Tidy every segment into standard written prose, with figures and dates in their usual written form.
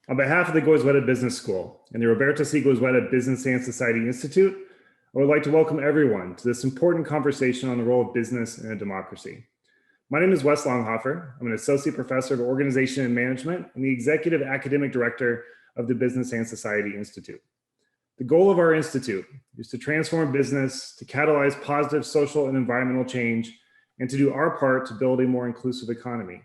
On behalf of the Goizueta Business School and the Roberto C. Goizueta Business and Society Institute, I would like to welcome everyone to this important conversation on the role of business in a democracy. My name is Wes Longhofer. I'm an associate professor of organization and management and the executive academic director of the Business and Society Institute. The goal of our institute is to transform business, to catalyze positive social and environmental change, and to do our part to build a more inclusive economy.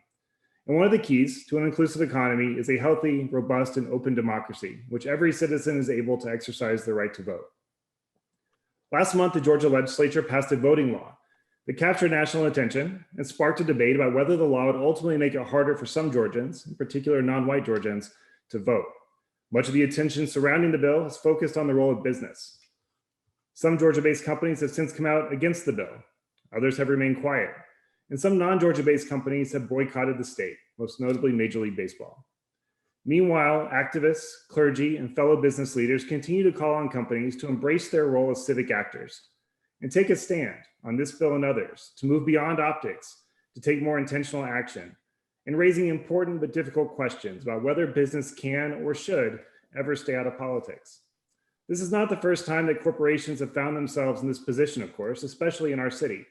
And one of the keys to an inclusive economy is a healthy, robust, and open democracy, which every citizen is able to exercise their right to vote. Last month, the Georgia legislature passed a voting law that captured national attention and sparked a debate about whether the law would ultimately make it harder for some Georgians, in particular non-white Georgians, to vote. Much of the attention surrounding the bill has focused on the role of business. Some Georgia-based companies have since come out against the bill. Others have remained quiet. And some non-Georgia-based companies have boycotted the state, most notably Major League Baseball. Meanwhile, activists, clergy, and fellow business leaders continue to call on companies to embrace their role as civic actors and take a stand on this bill and others to move beyond optics, to take more intentional action, and raising important but difficult questions about whether business can or should ever stay out of politics. This is not the first time that corporations have found themselves in this position, of course, especially in our city.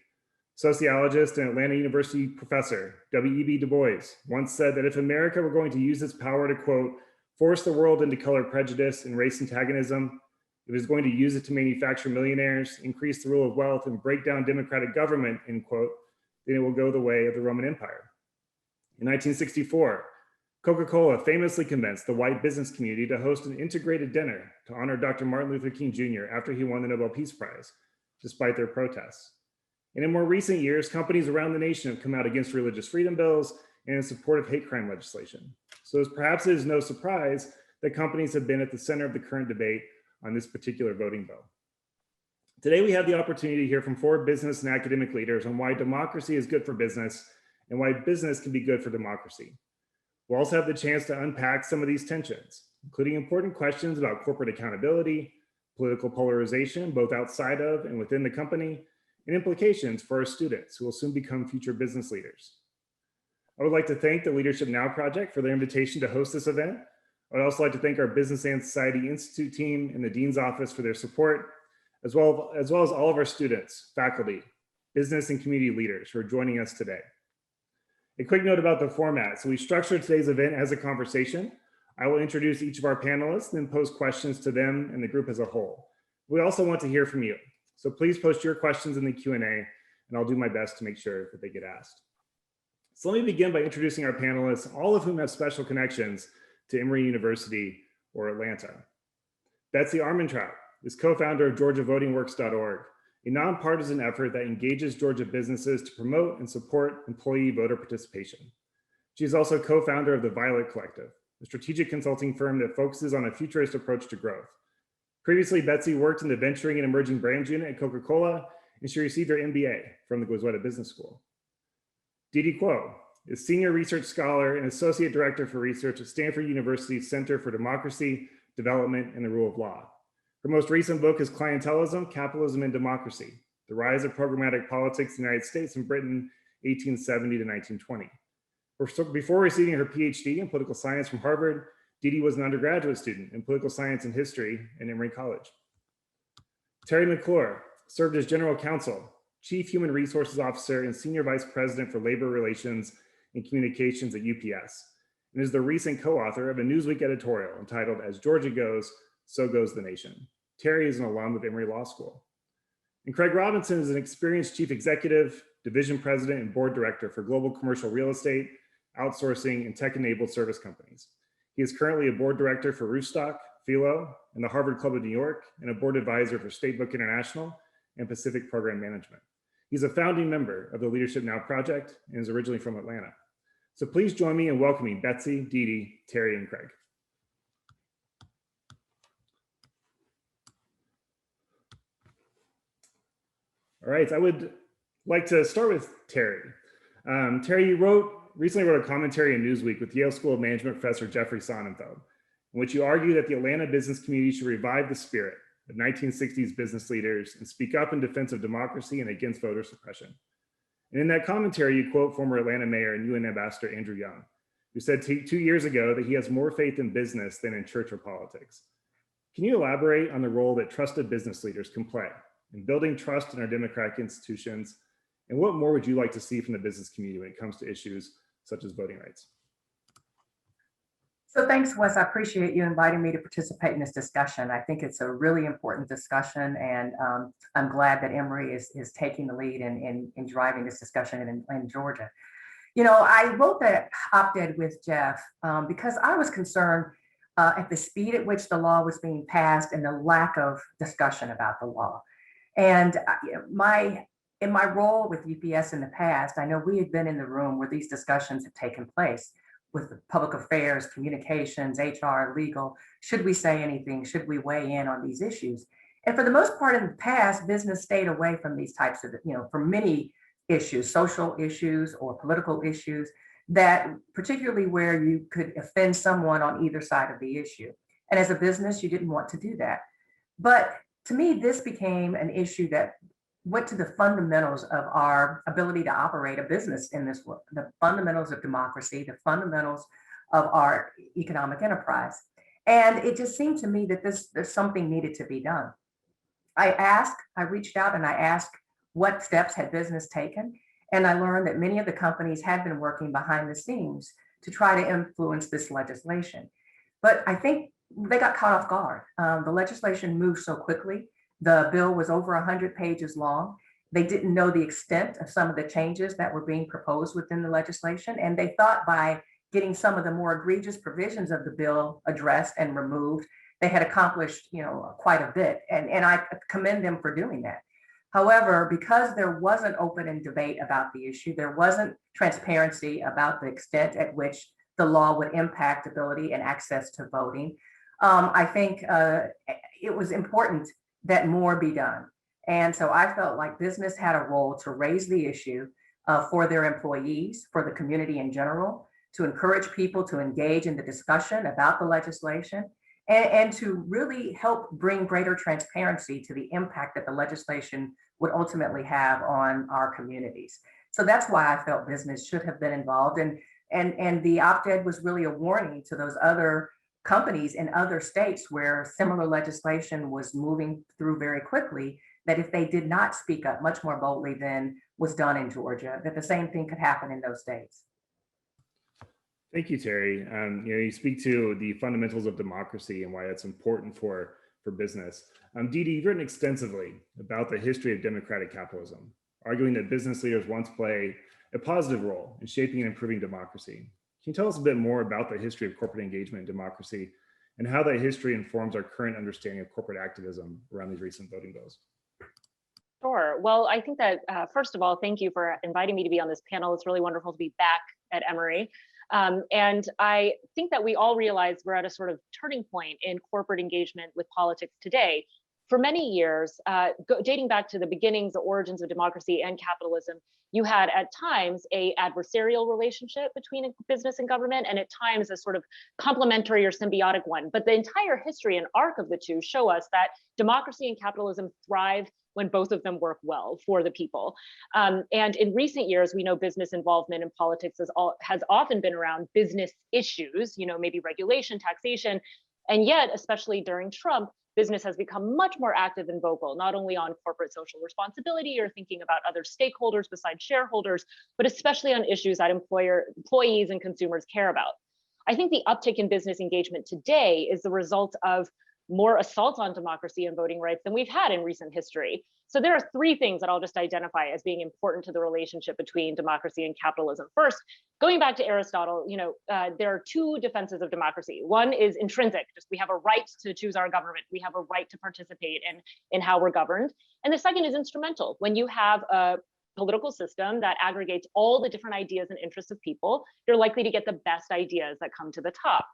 Sociologist and Atlanta University professor W.E.B. Du Bois once said that if America were going to use its power to, quote, force the world into color prejudice and race antagonism, it was going to use it to manufacture millionaires, increase the rule of wealth, and break down democratic government, end quote, then it will go the way of the Roman Empire. In 1964, Coca-Cola famously convinced the white business community to host an integrated dinner to honor Dr. Martin Luther King Jr. after he won the Nobel Peace Prize, despite their protests. And in more recent years, companies around the nation have come out against religious freedom bills and in support of hate crime legislation. So perhaps it is no surprise that companies have been at the center of the current debate on this particular voting bill. Today, we have the opportunity to hear from 4 business and academic leaders on why democracy is good for business and why business can be good for democracy. We'll also have the chance to unpack some of these tensions, including important questions about corporate accountability, political polarization, both outside of and within the company, and implications for our students who will soon become future business leaders. I would like to thank the Leadership Now Project for their invitation to host this event. I would also like to thank our Business and Society Institute team and the Dean's Office for their support, as well as all of our students, faculty, business and community leaders who are joining us today. A quick note about the format. So we structured today's event as a conversation. I will introduce each of our panelists and then pose questions to them and the group as a whole. We also want to hear from you. So please post your questions in the Q&A and I'll do my best to make sure that they get asked. So let me begin by introducing our panelists, all of whom have special connections to Emory University or Atlanta. Betsy Armentrout is co-founder of GeorgiaVotingWorks.org, a nonpartisan effort that engages Georgia businesses to promote and support employee voter participation. She is also co-founder of the Violet Collective, a strategic consulting firm that focuses on a futurist approach to growth. Previously, Betsy worked in the Venturing and Emerging Brands Unit at Coca-Cola, and she received her MBA from the Goizueta Business School. Didi is Senior Research Scholar and Associate Director for Research at Stanford University's Center for Democracy, Development, and the Rule of Law. Her most recent book is Clientelism, Capitalism, and Democracy: The Rise of Programmatic Politics in the United States and Britain, 1870 to 1920. Before receiving her PhD in political science from Harvard, Didi was an undergraduate student in political science and history at Emory College. Teri McClure served as General Counsel, Chief Human Resources Officer, and Senior Vice President for Labor Relations and Communications at UPS, and is the recent co-author of a Newsweek editorial entitled As Georgia Goes, So Goes the Nation. Teri is an alum of Emory Law School. And Craig Robinson is an experienced Chief Executive, Division President, and Board Director for global commercial real estate, outsourcing, and tech-enabled service companies. He is currently a board director for Roofstock, Philo, and the Harvard Club of New York, and a board advisor for Statebook International and Pacific Program Management. He's a founding member of the Leadership Now Project and is originally from Atlanta. So please join me in welcoming Betsy, Didi, Teri, and Craig. All right, I would like to start with Teri. Teri, you recently wrote a commentary in Newsweek with Yale School of Management professor Jeffrey Sonnenfeld, in which you argue that the Atlanta business community should revive the spirit of 1960s business leaders and speak up in defense of democracy and against voter suppression. And in that commentary, you quote former Atlanta mayor and UN ambassador Andrew Young, who said 2 years ago that he has more faith in business than in church or politics. Can you elaborate on the role that trusted business leaders can play in building trust in our democratic institutions? And what more would you like to see from the business community when it comes to issues such as voting rights? So thanks, Wes. I appreciate you inviting me to participate in this discussion. I think it's a really important discussion, and I'm glad that Emory is taking the lead in driving this discussion in Georgia. You know, I wrote that op-ed with Jeff because I was concerned at the speed at which the law was being passed and the lack of discussion about the law. And in my role with UPS in the past, I know we had been in the room where these discussions have taken place with the public affairs, communications, HR, legal. Should we say anything? Should we weigh in on these issues? And for the most part in the past, business stayed away from these types of, for many issues, social issues or political issues, that particularly where you could offend someone on either side of the issue. And as a business, you didn't want to do that. But to me, this became an issue that went to the fundamentals of our ability to operate a business in this world, the fundamentals of democracy, the fundamentals of our economic enterprise. And it just seemed to me that there's something needed to be done. I reached out and I asked what steps had business taken. And I learned that many of the companies had been working behind the scenes to try to influence this legislation. But I think they got caught off guard. The legislation moved so quickly. The bill was over 100 pages long. They didn't know the extent of some of the changes that were being proposed within the legislation. And they thought by getting some of the more egregious provisions of the bill addressed and removed, they had accomplished, quite a bit. And I commend them for doing that. However, because there wasn't open and debate about the issue, there wasn't transparency about the extent at which the law would impact ability and access to voting. I think it was important that more be done. And so I felt like business had a role to raise the issue for their employees, for the community in general, to encourage people to engage in the discussion about the legislation, and to really help bring greater transparency to the impact that the legislation would ultimately have on our communities. So that's why I felt business should have been involved. And the op-ed was really a warning to those other companies in other states where similar legislation was moving through very quickly, that if they did not speak up much more boldly than was done in Georgia, that the same thing could happen in those states. Thank you, Teri. You speak to the fundamentals of democracy and why that's important for business. Didi, you've written extensively about the history of democratic capitalism, arguing that business leaders once played a positive role in shaping and improving democracy. Can you tell us a bit more about the history of corporate engagement in democracy and how that history informs our current understanding of corporate activism around these recent voting bills? Sure. Well, I think that, first of all, thank you for inviting me to be on this panel. It's really wonderful to be back at Emory. And I think that we all realize we're at a sort of turning point in corporate engagement with politics today. For many years, dating back to the beginnings, the origins of democracy and capitalism, you had at times a adversarial relationship between business and government, and at times a sort of complementary or symbiotic one. But the entire history and arc of the two show us that democracy and capitalism thrive when both of them work well for the people. And in recent years, we know business involvement in politics has often been around business issues, maybe regulation, taxation, and yet, especially during Trump, business has become much more active and vocal, not only on corporate social responsibility or thinking about other stakeholders besides shareholders, but especially on issues that employees and consumers care about. I think the uptick in business engagement today is the result of more assaults on democracy and voting rights than we've had in recent history. So there are three things that I'll just identify as being important to the relationship between democracy and capitalism. First, going back to Aristotle, there are two defenses of democracy. One is intrinsic, just we have a right to choose our government. We have a right to participate in how we're governed. And the second is instrumental. When you have a political system that aggregates all the different ideas and interests of people, you're likely to get the best ideas that come to the top.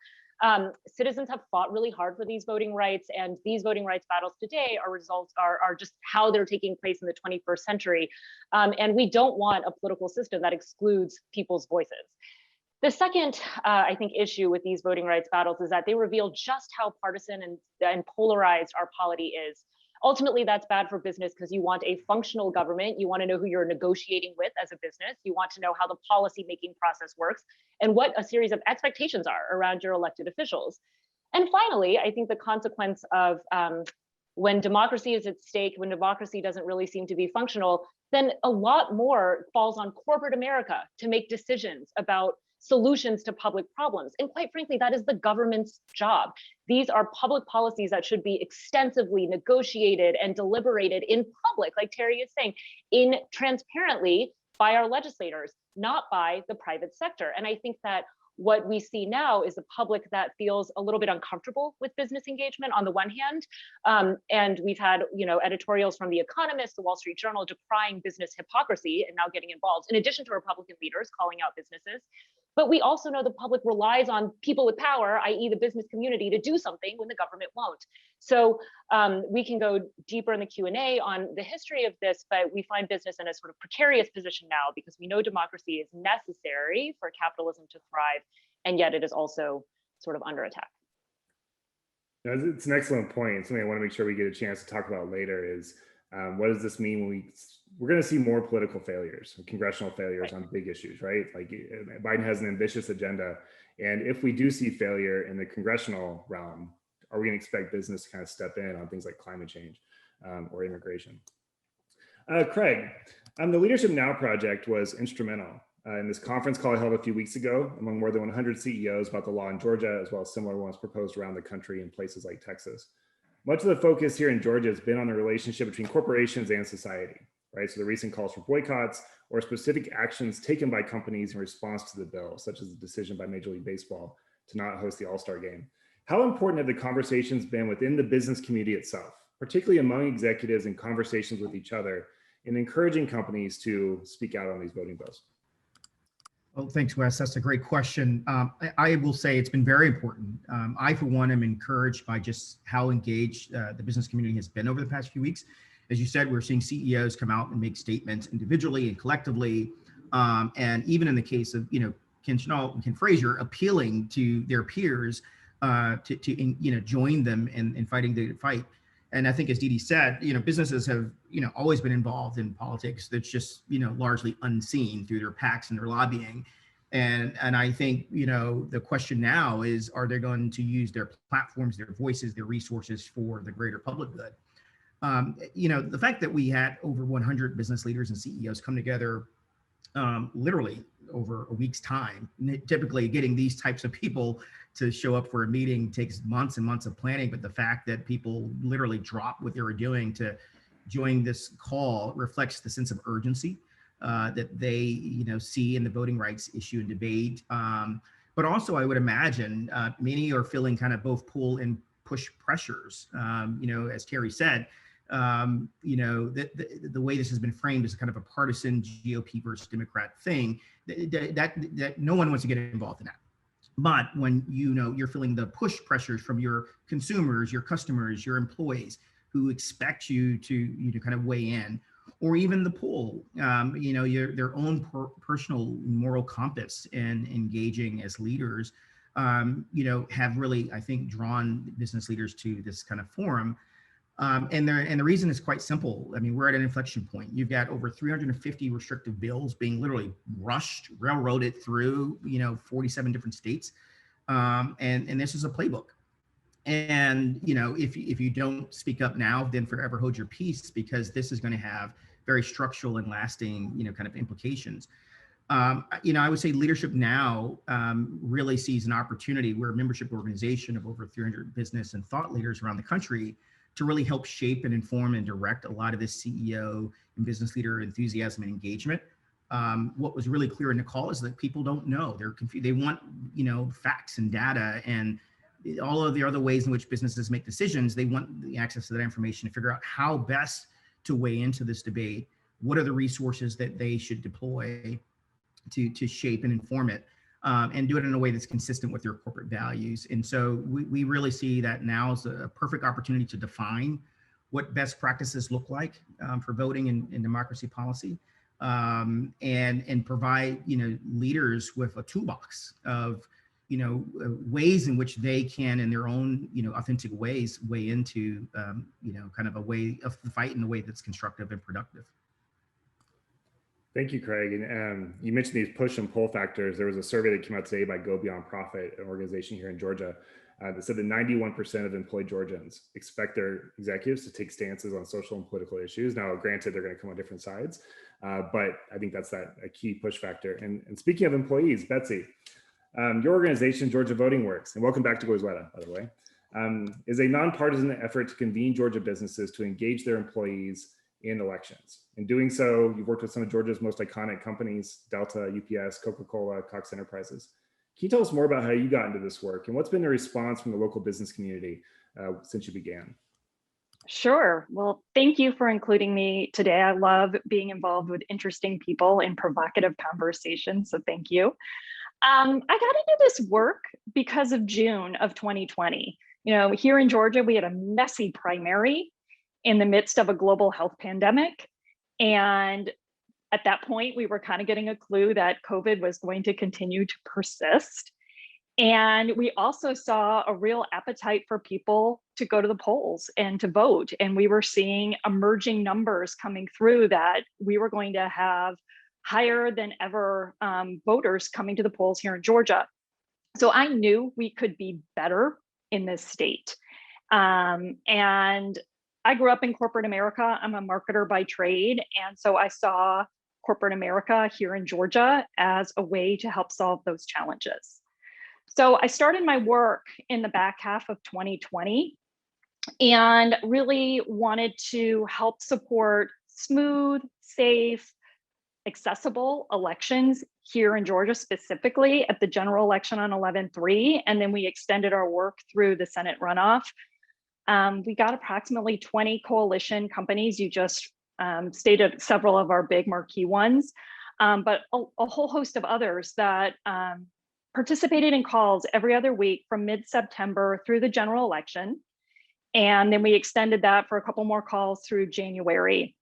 Citizens have fought really hard for these voting rights, and these voting rights battles today are just how they're taking place in the 21st century. And we don't want a political system that excludes people's voices. The second, I think, issue with these voting rights battles is that they reveal just how partisan and polarized our polity is. Ultimately, that's bad for business because you want a functional government. You want to know who you're negotiating with as a business. You want to know how the policy-making process works and what a series of expectations are around your elected officials. And finally, I think the consequence of when democracy is at stake, when democracy doesn't really seem to be functional, then a lot more falls on corporate America to make decisions about solutions to public problems. And quite frankly, that is the government's job. These are public policies that should be extensively negotiated and deliberated in public, like Teri is saying, transparently by our legislators, not by the private sector. And I think that what we see now is a public that feels a little bit uncomfortable with business engagement on the one hand. And we've had, editorials from The Economist, the Wall Street Journal decrying business hypocrisy and now getting involved, in addition to Republican leaders calling out businesses. But we also know the public relies on people with power, i.e. the business community, to do something when the government won't. So we can go deeper in the Q&A on the history of this, but we find business in a sort of precarious position now because we know democracy is necessary for capitalism to thrive, and yet it is also sort of under attack. It's an excellent point. Something I want to make sure we get a chance to talk about later is what does this mean when we're going to see more political failures, congressional failures on big issues, right? Like Biden has an ambitious agenda. And if we do see failure in the congressional realm, are we going to expect business to kind of step in on things like climate change or immigration? Craig, the Leadership Now project was instrumental in this conference call I held a few weeks ago among more than 100 CEOs about the law in Georgia, as well as similar ones proposed around the country in places like Texas. Much of the focus here in Georgia has been on the relationship between corporations and society, right? So the recent calls for boycotts or specific actions taken by companies in response to the bill, such as the decision by Major League Baseball to not host the All-Star game. How important have the conversations been within the business community itself, particularly among executives in conversations with each other, in encouraging companies to speak out on these voting bills? Well, thanks, Wes. That's a great question. I will say it's been very important. I, for one, am encouraged by just how engaged the business community has been over the past few weeks. As you said, we're seeing CEOs come out and make statements individually and collectively, and even in the case of Ken Chenault and Ken Frazier, appealing to their peers to join them in fighting the fight. And I think, as Didi said, businesses have always been involved in politics that's just largely unseen through their PACs and their lobbying. And I think the question now is, are they going to use their platforms, their voices, their resources for the greater public good? The fact that we had over 100 business leaders and CEOs come together literally over a week's time, typically getting these types of people to show up for a meeting takes months and months of planning, but the fact that people literally dropped what they were doing to join this call reflects the sense of urgency that they see in the voting rights issue and debate. But also, I would imagine many are feeling kind of both pull and push pressures. As Teri said, the way this has been framed as kind of a partisan GOP versus Democrat thing, that no one wants to get involved in that. But when you're feeling the push pressures from your consumers, your customers, your employees who expect you to kind of weigh in, or even the pull, their own personal moral compass in engaging as leaders, have really, I think, drawn business leaders to this kind of forum. And the reason is quite simple. I mean, we're at an inflection point. You've got over 350 restrictive bills being literally railroaded through, 47 different states. And this is a playbook. And, if you don't speak up now, then forever hold your peace, because this is going to have very structural and lasting, kind of implications. I would say Leadership Now really sees an opportunity. We're a membership organization of over 300 business and thought leaders around the country to really help shape and inform and direct a lot of this CEO and business leader enthusiasm and engagement. What was really clear in the call is that people don't know. They're confused. They want, facts and data and all of the other ways in which businesses make decisions. They want the access to that information to figure out how best to weigh into this debate. What are the resources that they should deploy to shape and inform it, and do it in a way that's consistent with their corporate values. And so we really see that now as a perfect opportunity to define what best practices look like for voting and democracy policy, and provide leaders with a toolbox of ways in which they can, in their own, authentic ways, weigh into, kind of a way of the fight in a way that's constructive and productive. Thank you, Craig. And you mentioned these push and pull factors. There was a survey that came out today by Go Beyond Profit, an organization here in Georgia, that said that 91% of employed Georgians expect their executives to take stances on social and political issues. Now, granted, they're going to come on different sides, but I think that's a key push factor. And speaking of employees, Betsy, your organization, Georgia Voting Works, and welcome back to Goizueta, by the way, is a nonpartisan effort to convene Georgia businesses to engage their employees in elections. In doing so, you've worked with some of Georgia's most iconic companies, Delta, UPS, Coca-Cola, Cox Enterprises. Can you tell us more about how you got into this work and what's been the response from the local business community since you began? Sure. Well, thank you for including me today. I love being involved with interesting people in provocative conversations, so thank you. I got into this work because of June of 2020. Here in Georgia, we had a messy primary in the midst of a global health pandemic. And at that point, we were kind of getting a clue that COVID was going to continue to persist. And we also saw a real appetite for people to go to the polls and to vote. And we were seeing emerging numbers coming through that we were going to have higher than ever voters coming to the polls here in Georgia. So I knew we could be better in this state. And I grew up in corporate America. I'm a marketer by trade. And so I saw corporate America here in Georgia as a way to help solve those challenges. So I started my work in the back half of 2020 and really wanted to help support smooth, safe, accessible elections here in Georgia, specifically at the general election on 11/3. And then we extended our work through the Senate runoff. We got approximately 20 coalition companies. You just stated several of our big marquee ones, but a whole host of others that participated in calls every other week from mid-September through the general election. And then we extended that for a couple more calls through January.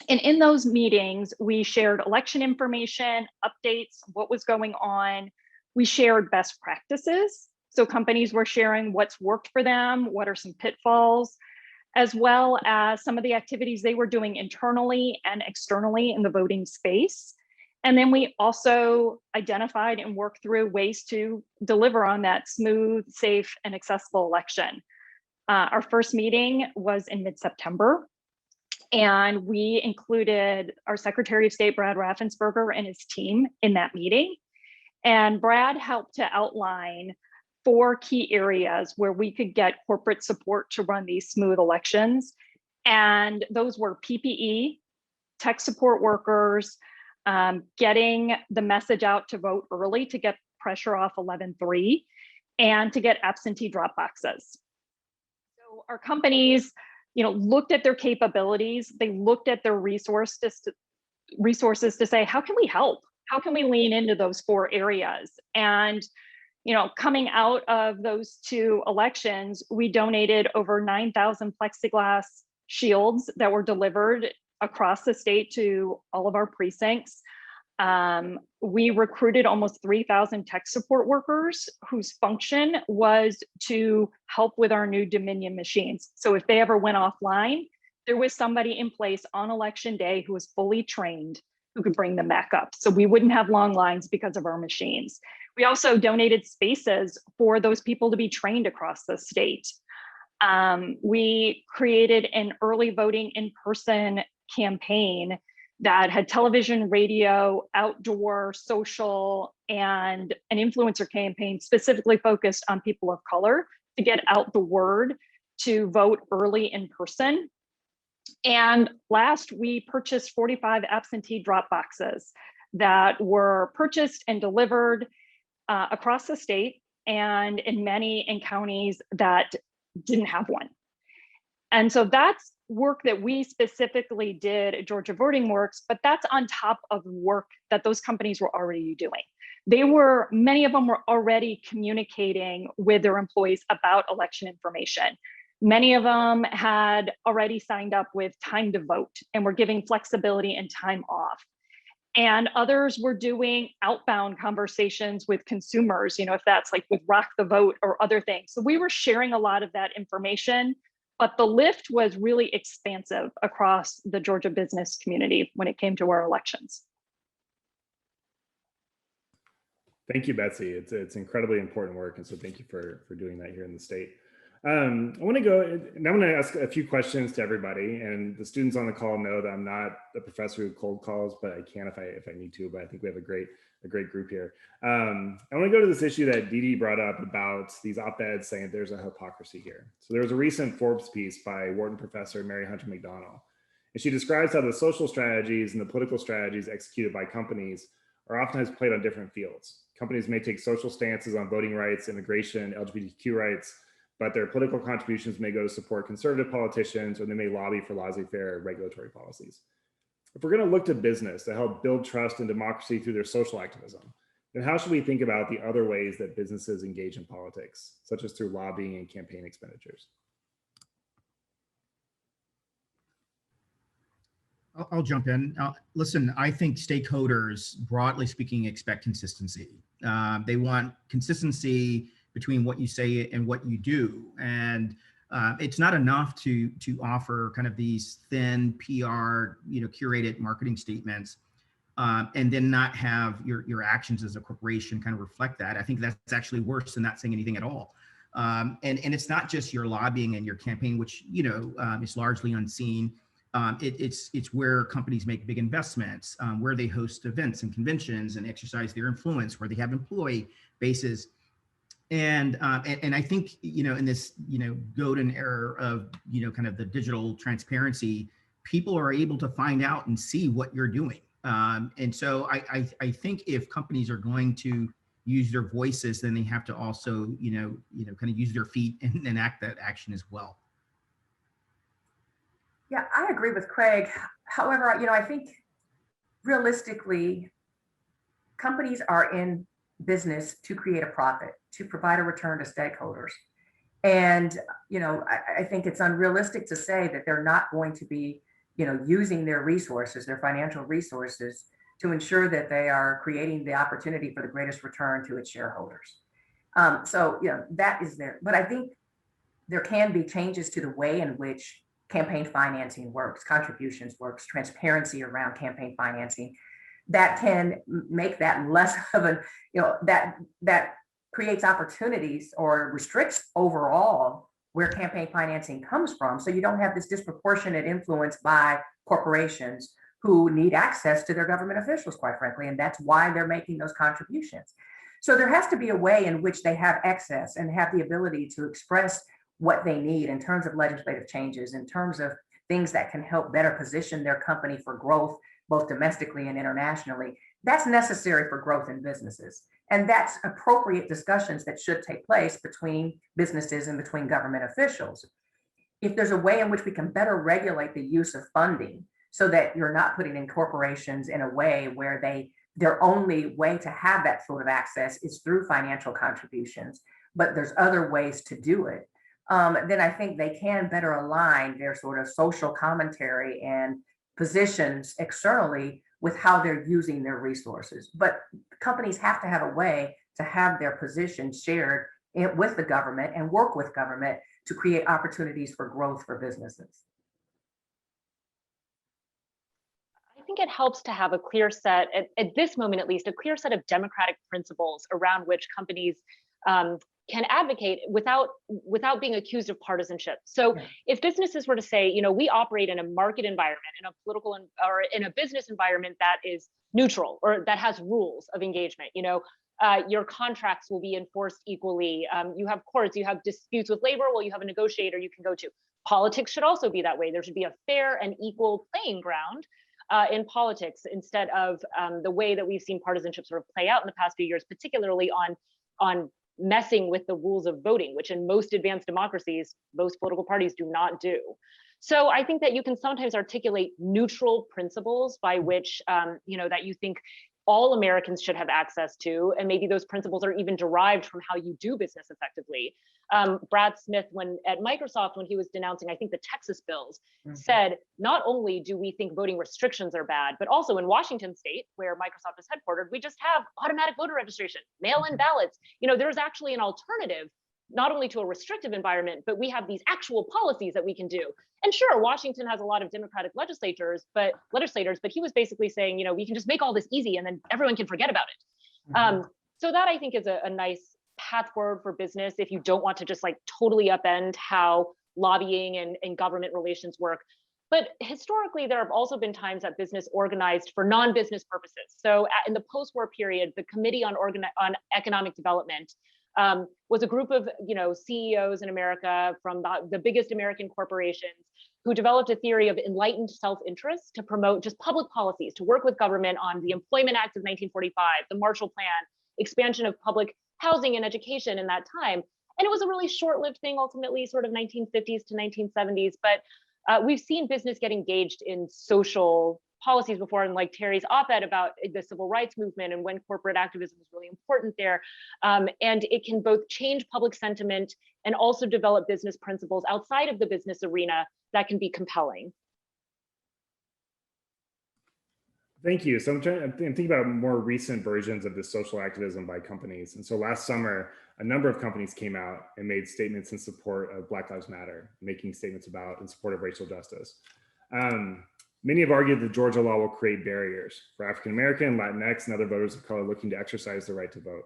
And in those meetings, we shared election information, updates, what was going on. We shared best practices. So companies were sharing what's worked for them, what are some pitfalls, as well as some of the activities they were doing internally and externally in the voting space. And then we also identified and worked through ways to deliver on that smooth, safe, and accessible election. Our first meeting was in mid-September, and we included our Secretary of State, Brad Raffensperger, and his team in that meeting. And Brad helped to outline 4 key areas where we could get corporate support to run these smooth elections. And those were PPE, tech support workers, getting the message out to vote early to get pressure off 11/3, and to get absentee drop boxes. So our companies, looked at their capabilities. They looked at their resources to say, how can we help? How can we lean into those 4 areas? And coming out of those 2 elections, we donated over 9,000 plexiglass shields that were delivered across the state to all of our precincts. We recruited almost 3,000 tech support workers whose function was to help with our new Dominion machines. So if they ever went offline, there was somebody in place on election day who was fully trained who could bring them back up. So we wouldn't have long lines because of our machines. We also donated spaces for those people to be trained across the state. We created an early voting in-person campaign that had television, radio, outdoor, social, and an influencer campaign specifically focused on people of color to get out the word to vote early in person. And last, we purchased 45 absentee drop boxes that were purchased and delivered across the state and in counties that didn't have one. And so that's work that we specifically did at Georgia Voting Works, but that's on top of work that those companies were already doing. Many of them were already communicating with their employees about election information. Many of them had already signed up with time to vote and were giving flexibility and time off. And others were doing outbound conversations with consumers, if that's like with Rock the Vote or other things. So we were sharing a lot of that information, but the lift was really expansive across the Georgia business community when it came to our elections. Thank you, Betsy. It's incredibly important work, and so thank you for doing that here in the state. I want to go, and I'm going to ask a few questions to everybody, and the students on the call know that I'm not a professor who cold calls, but I can if I need to. But I think we have a great group here. I want to go to this issue that Didi brought up about these op-eds saying there's a hypocrisy here. So there was a recent Forbes piece by Wharton professor Mary Hunter McDonald, and she describes how the social strategies and the political strategies executed by companies are oftentimes played on different fields. Companies may take social stances on voting rights, immigration, LGBTQ rights, but their political contributions may go to support conservative politicians, or they may lobby for laissez-faire regulatory policies. If we're going to look to business to help build trust and democracy through their social activism, then how should we think about the other ways that businesses engage in politics, such as through lobbying and campaign expenditures? I'll jump in. Listen, I think stakeholders, broadly speaking, expect consistency. They want consistency between what you say and what you do. And it's not enough to offer kind of these thin PR, curated marketing statements, and then not have your actions as a corporation kind of reflect that. I think that's actually worse than not saying anything at all. And it's not just your lobbying and your campaign, which is largely unseen. It's where companies make big investments, where they host events and conventions and exercise their influence, where they have employee bases. And I think, in this, golden era of, kind of the digital transparency, people are able to find out and see what you're doing. And so I think if companies are going to use their voices, then they have to also, kind of use their feet and enact that action as well. Yeah, I agree with Craig. However, I think realistically, companies are in business to create a profit, to provide a return to stakeholders. And, I think it's unrealistic to say that they're not going to be, using their resources, their financial resources, to ensure that they are creating the opportunity for the greatest return to its shareholders. So, that is there. But I think there can be changes to the way in which campaign financing works, contributions works, transparency around campaign financing, that can make that less of a, that creates opportunities or restricts overall where campaign financing comes from. So you don't have this disproportionate influence by corporations who need access to their government officials, quite frankly, and that's why they're making those contributions. So there has to be a way in which they have access and have the ability to express what they need in terms of legislative changes, in terms of things that can help better position their company for growth, both domestically and internationally. That's necessary for growth in businesses. And that's appropriate discussions that should take place between businesses and between government officials. If there's a way in which we can better regulate the use of funding so that you're not putting in corporations in a way where their only way to have that sort of access is through financial contributions, but there's other ways to do it, then I think they can better align their sort of social commentary and positions externally with how they're using their resources. But companies have to have a way to have their positions shared with the government and work with government to create opportunities for growth for businesses. I think it helps to have a clear set, at this moment at least, a clear set of democratic principles around which companies can advocate without being accused of partisanship. So if businesses were to say, we operate in a market environment, in a political or in a business environment that is neutral or that has rules of engagement, your contracts will be enforced equally. You have courts, you have disputes with labor, well, you have a negotiator you can go to. Politics should also be that way. There should be a fair and equal playing ground in politics instead of the way that we've seen partisanship sort of play out in the past few years, particularly on messing with the rules of voting, which in most advanced democracies, most political parties do not do. So I think that you can sometimes articulate neutral principles by which, that you think all Americans should have access to, and maybe those principles are even derived from how you do business effectively. Brad Smith, when at Microsoft, when he was denouncing, I think, the Texas bills, said, not only do we think voting restrictions are bad, but also in Washington state, where Microsoft is headquartered, we just have automatic voter registration, mail-in ballots. You know, there's actually an alternative, not only to a restrictive environment, but we have these actual policies that we can do. And sure, Washington has a lot of Democratic legislators, but he was basically saying, you know, we can just make all this easy and then everyone can forget about it. So that, I think, is a nice path forward for business if you don't want to just like totally upend how lobbying and government relations work. But historically, there have also been times that business organized for non-business purposes. So in the post-war period, the Committee on Economic Development was a group of, you know, CEOs in America from the biggest American corporations who developed a theory of enlightened self-interest to promote just public policies, to work with government on the Employment Act of 1945, the Marshall Plan, expansion of public housing and education in that time. And it was a really short-lived thing, ultimately, sort of 1950s to 1970s. But we've seen business get engaged in social policies before, and like Teri's op-ed about the civil rights movement and when corporate activism was really important there. And it can both change public sentiment and also develop business principles outside of the business arena that can be compelling. Thank you. So I'm thinking about more recent versions of this social activism by companies. And so last summer, a number of companies came out and made statements in support of Black Lives Matter, making statements about in support of racial justice. Many have argued that Georgia law will create barriers for African-American, Latinx, and other voters of color looking to exercise their right to vote.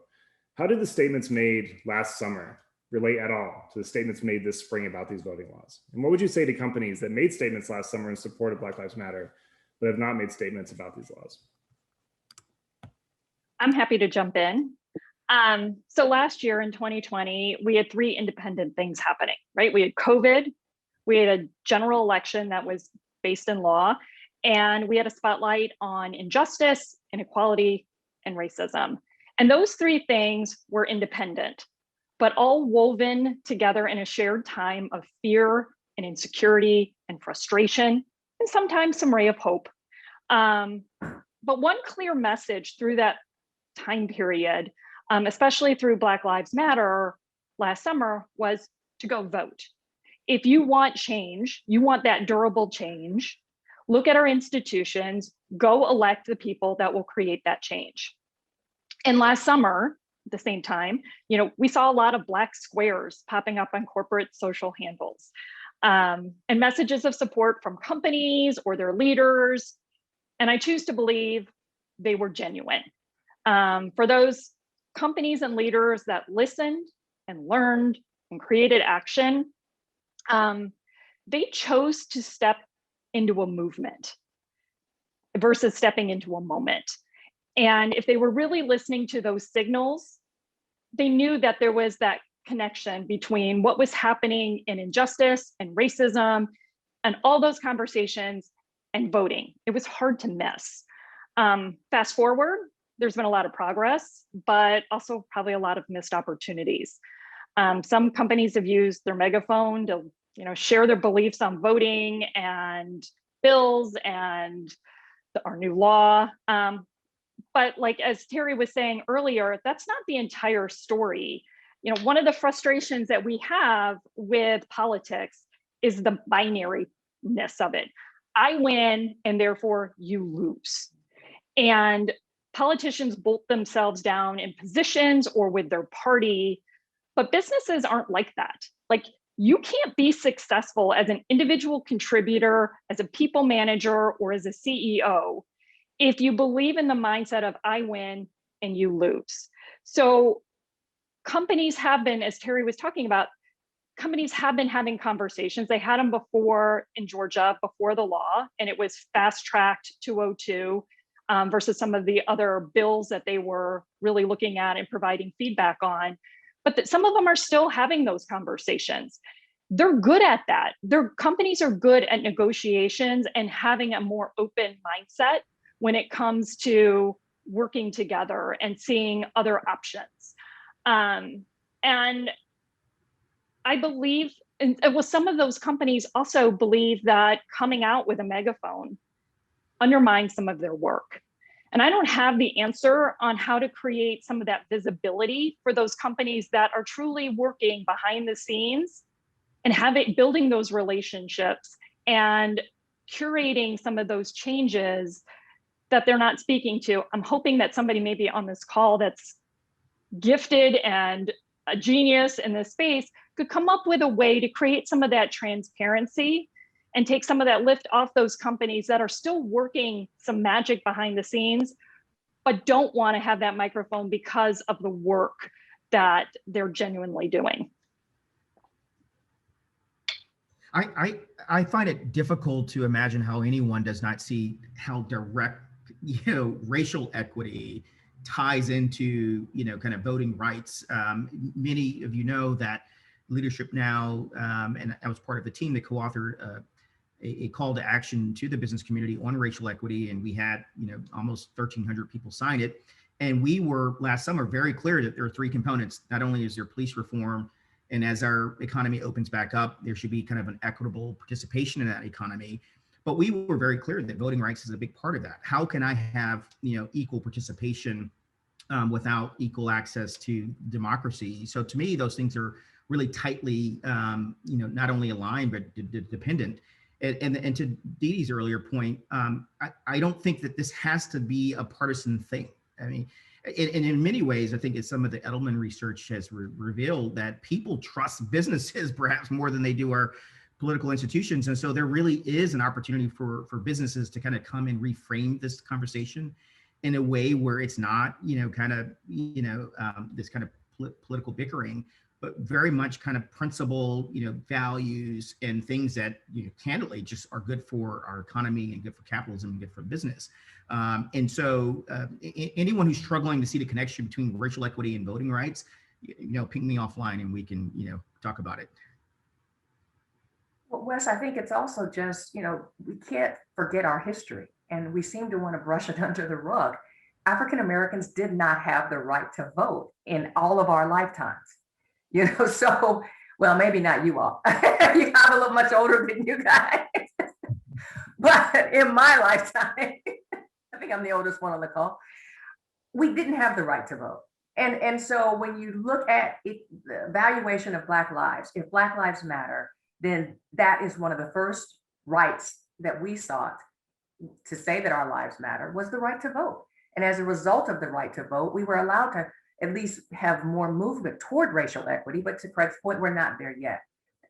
How did the statements made last summer relate at all to the statements made this spring about these voting laws? And what would you say to companies that made statements last summer in support of Black Lives Matter, but have not made statements about these laws? I'm happy to jump in. So last year in 2020, we had three independent things happening, right? We had COVID, we had a general election that was based in law, and we had a spotlight on injustice, inequality, and racism. And those three things were independent, but all woven together in a shared time of fear and insecurity and frustration, and sometimes some ray of hope. But one clear message through that time period, especially through Black Lives Matter last summer, was to go vote. If you want change, you want that durable change, look at our institutions, go elect the people that will create that change. And last summer, at the same time, you know, we saw a lot of Black squares popping up on corporate social handles, and messages of support from companies or their leaders. And I choose to believe they were genuine. For those companies and leaders that listened and learned and created action, they chose to step into a movement versus stepping into a moment. And if they were really listening to those signals, they knew that there was that connection between what was happening in injustice and racism and all those conversations and voting. It was hard to miss. Fast forward, there's been a lot of progress, but also probably a lot of missed opportunities. Some companies have used their megaphone to, you know, share their beliefs on voting and bills and our new law. But like, as Teri was saying earlier, that's not the entire story. You know, one of the frustrations that we have with politics is the binariness of it. I win and therefore you lose. And politicians bolt themselves down in positions or with their party, but businesses aren't like that. Like, you can't be successful as an individual contributor, as a people manager, or as a CEO if you believe in the mindset of I win and you lose. So companies have been, as Teri was talking about, companies have been having conversations. They had them before in Georgia, before the law, and it was fast-tracked 202 versus some of the other bills that they were really looking at and providing feedback on. But some of them are still having those conversations. They're good at that. Their companies are good at negotiations and having a more open mindset when it comes to working together and seeing other options. And I believe, and well, some of those companies also believe that coming out with a megaphone undermines some of their work. And I don't have the answer on how to create some of that visibility for those companies that are truly working behind the scenes and building those relationships and curating some of those changes that they're not speaking to. I'm hoping that somebody maybe on this call that's gifted and a genius in this space could come up with a way to create some of that transparency and take some of that lift off those companies that are still working some magic behind the scenes, but don't want to have that microphone because of the work that they're genuinely doing. I find it difficult to imagine how anyone does not see how direct, racial equity ties into, kind of voting rights. Many of you know that Leadership Now, and I was part of the team that co-authored a call to action to the business community on racial equity, and we had, almost 1,300 people sign it. And we were last summer very clear that there are three components. Not only is there police reform, and as our economy opens back up, there should be kind of an equitable participation in that economy. But we were very clear that voting rights is a big part of that. How can I have, equal participation without equal access to democracy? So to me, those things are really tightly, not only aligned, but dependent. And to Didi's earlier point, I don't think that this has to be a partisan thing. I mean, and in many ways, I think as some of the Edelman research has revealed, that people trust businesses perhaps more than they do our political institutions. And so there really is an opportunity for businesses to kind of come and reframe this conversation in a way where it's not, this kind of political bickering, but very much kind of principle, values and things that, candidly just are good for our economy and good for capitalism and good for business. And so anyone who's struggling to see the connection between racial equity and voting rights, ping me offline and we can, talk about it. Well, Wes, I think it's also just, we can't forget our history, and we seem to want to brush it under the rug. African Americans did not have the right to vote in all of our lifetimes. So, well, maybe not you all. I'm a little much older than you guys. But in my lifetime, I think I'm the oldest one on the call, we didn't have the right to vote. And so when you look at the evaluation of Black lives, if Black lives matter, then that is one of the first rights that we sought to say that our lives matter, was the right to vote. And as a result of the right to vote, we were allowed to at least have more movement toward racial equity, but to Craig's point, we're not there yet.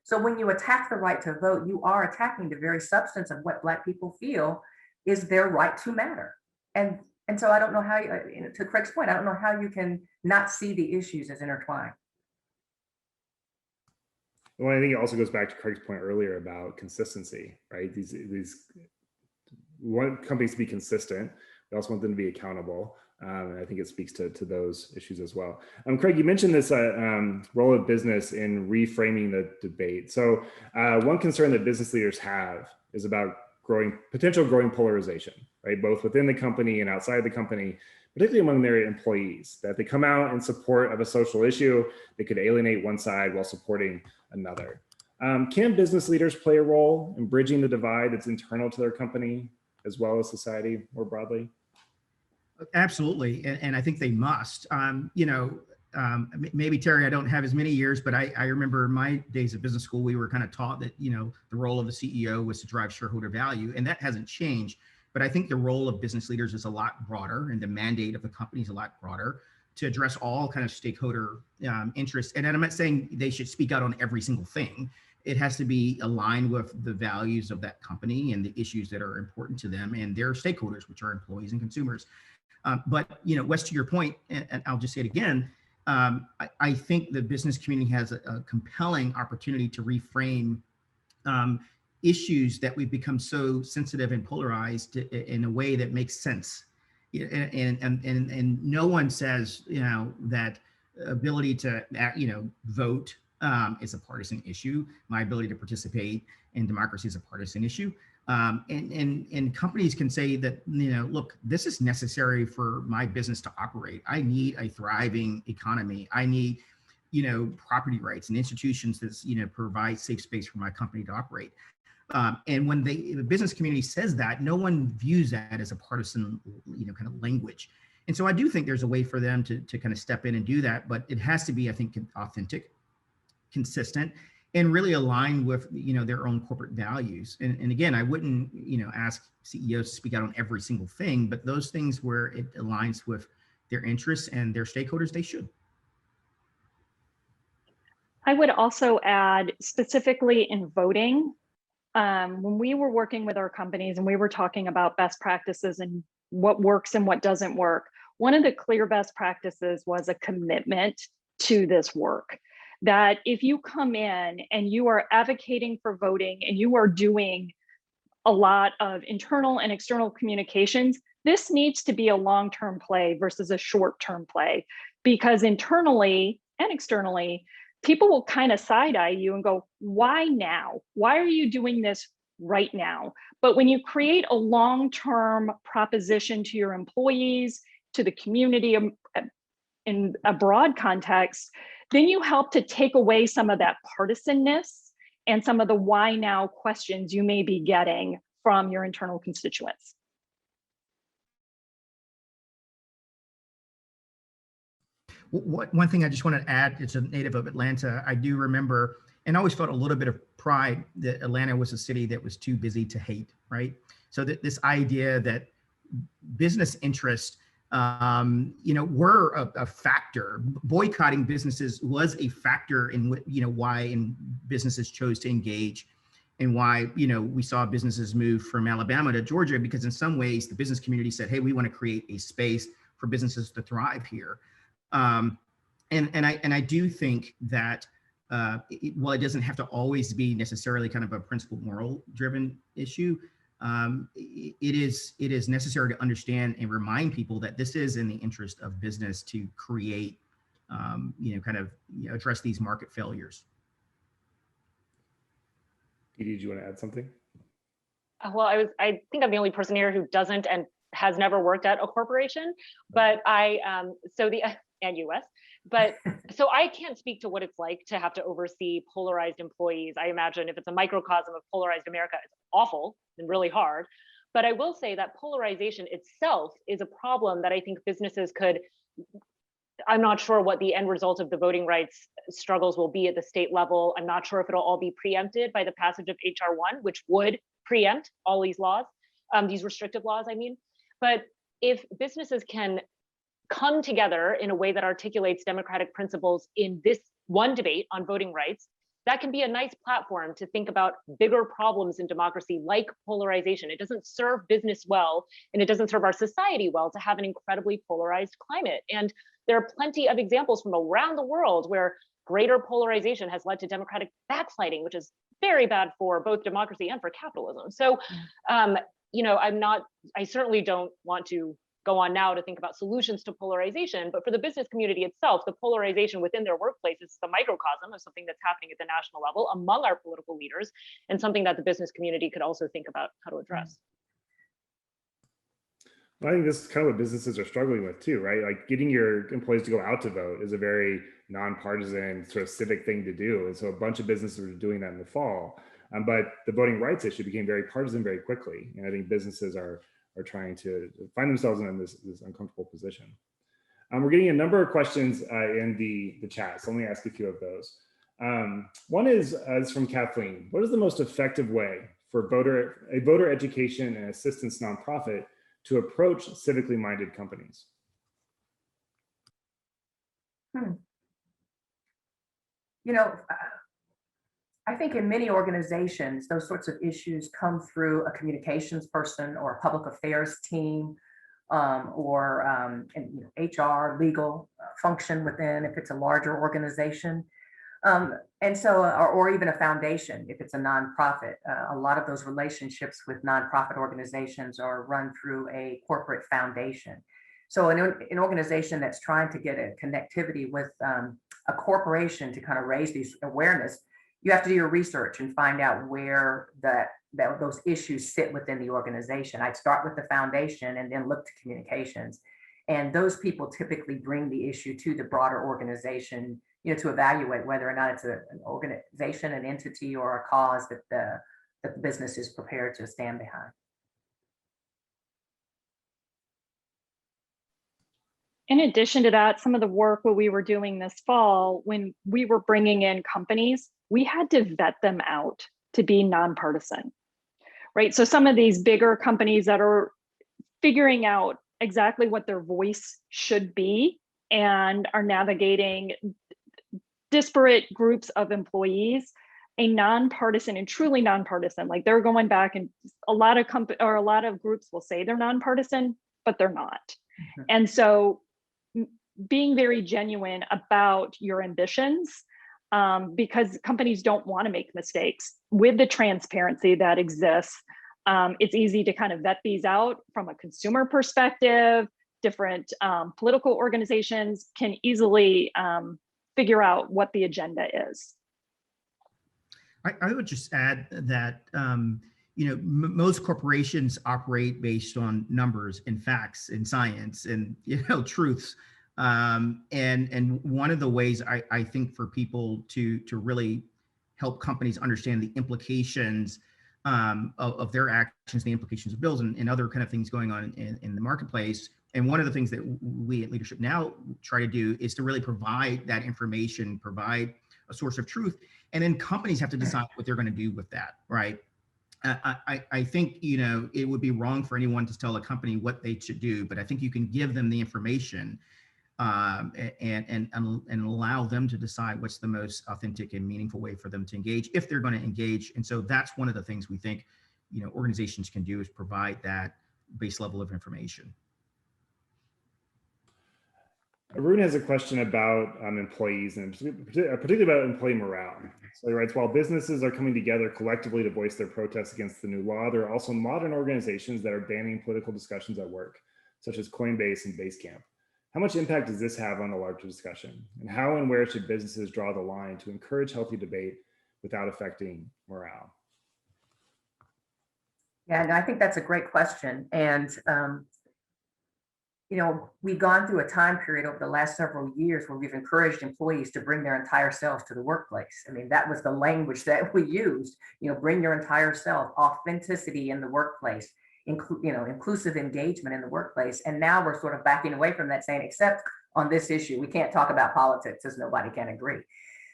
So when you attack the right to vote, you are attacking the very substance of what Black people feel is their right to matter. And so I don't know how, to Craig's point, I don't know how you can not see the issues as intertwined. Well, I think it also goes back to Craig's point earlier about consistency, right? These we want companies to be consistent. We also want them to be accountable. And I think it speaks to those issues as well. Craig, you mentioned this role of business in reframing the debate. So one concern that business leaders have is about potential growing polarization, right? Both within the company and outside the company, particularly among their employees, that they come out in support of a social issue, they could alienate one side while supporting another. Can business leaders play a role in bridging the divide that's internal to their company as well as society more broadly? Absolutely, and I think they must. Maybe Teri, I don't have as many years, but I remember in my days of business school, we were kind of taught that, the role of the CEO was to drive shareholder value, and that hasn't changed. But I think the role of business leaders is a lot broader, and the mandate of the company is a lot broader to address all kind of stakeholder interests. And I'm not saying they should speak out on every single thing. It has to be aligned with the values of that company and the issues that are important to them and their stakeholders, which are employees and consumers. But, Wes, to your point, and I'll just say it again, I think the business community has a compelling opportunity to reframe issues that we've become so sensitive and polarized in a way that makes sense. And no one says, that ability to, vote is a partisan issue. My ability to participate in democracy is a partisan issue. And companies can say that, look, this is necessary for my business to operate. I need a thriving economy. I need, property rights and institutions that, provide safe space for my company to operate. And when the business community says that, no one views that as a partisan, kind of language. And so I do think there's a way for them to kind of step in and do that, but it has to be, I think, authentic, consistent, and really aligned with, their own corporate values. And again, I wouldn't, ask CEOs to speak out on every single thing, but those things where it aligns with their interests and their stakeholders, they should. I would also add, specifically in voting, when we were working with our companies and we were talking about best practices and what works and what doesn't work, one of the clear best practices was a commitment to this work. That if you come in and you are advocating for voting and you are doing a lot of internal and external communications, this needs to be a long-term play versus a short-term play, because internally and externally, people will kind of side-eye you and go, why now? Why are you doing this right now? But when you create a long-term proposition to your employees, to the community in a broad context, then you help to take away some of that partisanness and some of the why now questions you may be getting from your internal constituents. One thing I just want to add, it's a native of Atlanta. I do remember, and I always felt a little bit of pride that Atlanta was a city that was too busy to hate, right? So this idea that business interests, were a factor. Boycotting businesses was a factor in why businesses chose to engage, and why we saw businesses move from Alabama to Georgia, because in some ways the business community said, hey, we want to create a space for businesses to thrive here. And I do think that while it doesn't have to always be necessarily kind of a principled moral driven issue, it is necessary to understand and remind people that this is in the interest of business to create, address these market failures. Didi, do you want to add something? Well, I think I'm the only person here who doesn't and has never worked at a corporation, but and US. But so I can't speak to what it's like to have to oversee polarized employees. I imagine if it's a microcosm of polarized America, it's awful and really hard. But I will say that polarization itself is a problem that I think businesses could, I'm not sure what the end result of the voting rights struggles will be at the state level. I'm not sure if it'll all be preempted by the passage of HR 1, which would preempt all these laws, these restrictive laws, I mean. But if businesses can come together in a way that articulates democratic principles in this one debate on voting rights, that can be a nice platform to think about bigger problems in democracy like polarization. It doesn't serve business well, and it doesn't serve our society well to have an incredibly polarized climate. And there are plenty of examples from around the world where greater polarization has led to democratic backsliding, which is very bad for both democracy and for capitalism. So, I certainly don't want to go on now to think about solutions to polarization, but for the business community itself, the polarization within their workplace is the microcosm of something that's happening at the national level among our political leaders, and something that the business community could also think about how to address. I think this is kind of what businesses are struggling with too, right? Like getting your employees to go out to vote is a very nonpartisan sort of civic thing to do. And so a bunch of businesses are doing that in the fall. But the voting rights issue became very partisan very quickly. And I think businesses are trying to find themselves in this uncomfortable position. We're getting a number of questions in the chat, so let me ask a few of those. One is from Kathleen. What is the most effective way for a voter education and assistance nonprofit to approach civically minded companies? I think in many organizations, those sorts of issues come through a communications person or a public affairs team, or HR, legal function within, if it's a larger organization. And so, or even a foundation, if it's a nonprofit. A lot of those relationships with nonprofit organizations are run through a corporate foundation. So an organization that's trying to get a connectivity with a corporation to kind of raise these awareness, you have to do your research and find out where those issues sit within the organization. I'd start with the foundation and then look to communications. And those people typically bring the issue to the broader organization, to evaluate whether or not it's an organization, an entity, or a cause that that the business is prepared to stand behind. In addition to that, some of the work what we were doing this fall, when we were bringing in companies, we had to vet them out to be nonpartisan, right? So some of these bigger companies that are figuring out exactly what their voice should be and are navigating disparate groups of employees, a nonpartisan and truly nonpartisan, like they're going back, and a lot of groups will say they're nonpartisan, but they're not. Mm-hmm. And so being very genuine about your ambitions, because companies don't want to make mistakes. With the transparency that exists, it's easy to kind of vet these out from a consumer perspective. Different political organizations can easily figure out what the agenda is. I would just add that most corporations operate based on numbers and facts and science and truths. And one of the ways I think for people to really help companies understand the implications of their actions, the implications of bills and other kind of things going on in the marketplace. And one of the things that we at Leadership Now try to do is to really provide that information, provide a source of truth, and then companies have to decide what they're going to do with that, right? I think it would be wrong for anyone to tell a company what they should do, but I think you can give them the information and allow them to decide what's the most authentic and meaningful way for them to engage if they're going to engage. And so that's one of the things we think organizations can do, is provide that base level of information. Arun has a question about employees, and particularly about employee morale. So he writes, while businesses are coming together collectively to voice their protests against the new law, there are also modern organizations that are banning political discussions at work, such as Coinbase and Basecamp. How much impact does this have on the larger discussion? And how and where should businesses draw the line to encourage healthy debate without affecting morale? Yeah, and I think that's a great question. And we've gone through a time period over the last several years where we've encouraged employees to bring their entire selves to the workplace. I mean, that was the language that we used, bring your entire self, authenticity in the workplace, inclusive engagement in the workplace. And now we're sort of backing away from that, saying, except on this issue, we can't talk about politics as nobody can agree.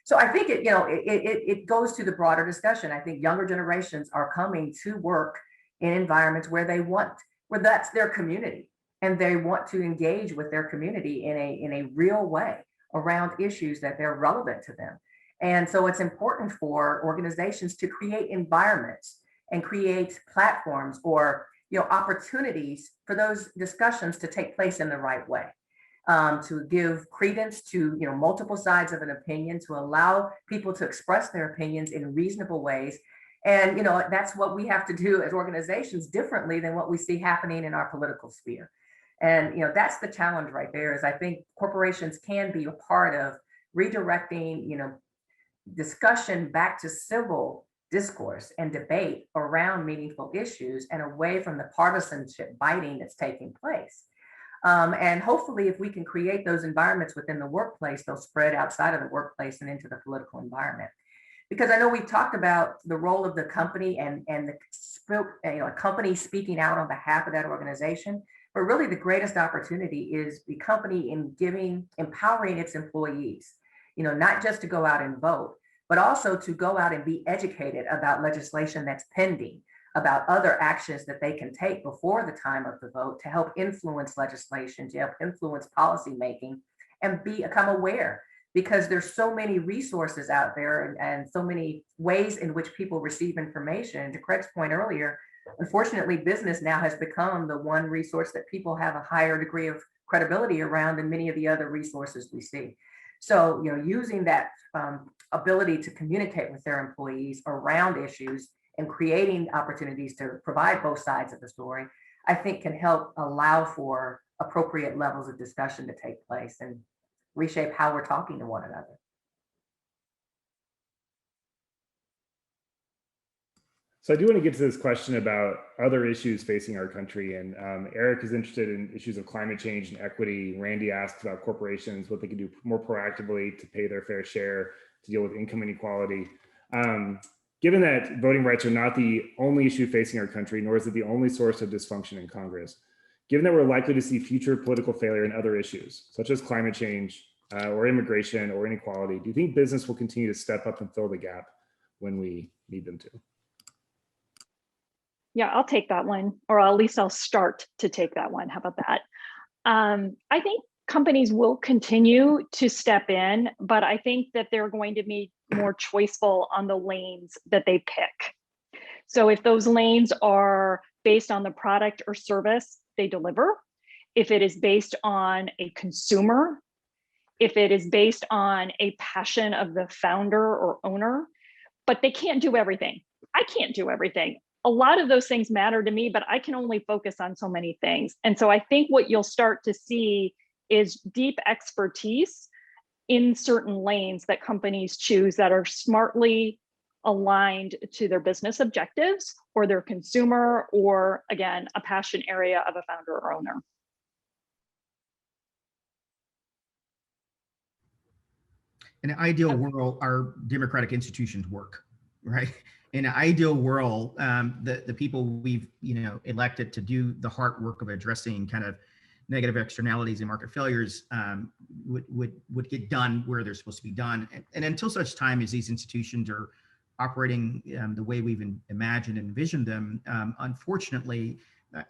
So I think it goes to the broader discussion. I think younger generations are coming to work in environments where that's their community. And they want to engage with their community in a real way around issues that they're relevant to them. And so it's important for organizations to create environments and create platforms or opportunities for those discussions to take place in the right way, to give credence to multiple sides of an opinion, to allow people to express their opinions in reasonable ways. And that's what we have to do as organizations differently than what we see happening in our political sphere. And that's the challenge right there, is I think corporations can be a part of redirecting discussion back to civil discourse and debate around meaningful issues and away from the partisanship biting that's taking place. And hopefully, if we can create those environments within the workplace, they'll spread outside of the workplace and into the political environment. Because I know we've talked about the role of the company and a company speaking out on behalf of that organization. But really, the greatest opportunity is the company in empowering its employees, not just to go out and vote, but also to go out and be educated about legislation that's pending, about other actions that they can take before the time of the vote to help influence legislation, to help influence policymaking, and become aware. Because there's so many resources out there and so many ways in which people receive information. To Craig's point earlier, unfortunately, business now has become the one resource that people have a higher degree of credibility around than many of the other resources we see. So, using that ability to communicate with their employees around issues and creating opportunities to provide both sides of the story, I think can help allow for appropriate levels of discussion to take place and reshape how we're talking to one another. So I do want to get to this question about other issues facing our country. And Eric is interested in issues of climate change and equity. Randy asks about corporations, what they can do more proactively to pay their fair share to deal with income inequality. Given that voting rights are not the only issue facing our country, nor is it the only source of dysfunction in Congress, given that we're likely to see future political failure in other issues, such as climate change or immigration or inequality, do you think business will continue to step up and fill the gap when we need them to? Yeah, I'll take that one, or at least I'll start to take that one. How about that? I think companies will continue to step in, but I think that they're going to be more choiceful on the lanes that they pick. So if those lanes are based on the product or service they deliver, if it is based on a consumer, if it is based on a passion of the founder or owner, but they can't do everything. I can't do everything. A lot of those things matter to me, but I can only focus on so many things. And so I think what you'll start to see is deep expertise in certain lanes that companies choose that are smartly aligned to their business objectives or their consumer, or again, a passion area of a founder or owner. In an ideal world, our democratic institutions work, right? In an ideal world, the people we've elected to do the hard work of addressing kind of negative externalities and market failures would get done where they're supposed to be done. And until such time as these institutions are operating the way we've imagined and envisioned them, unfortunately,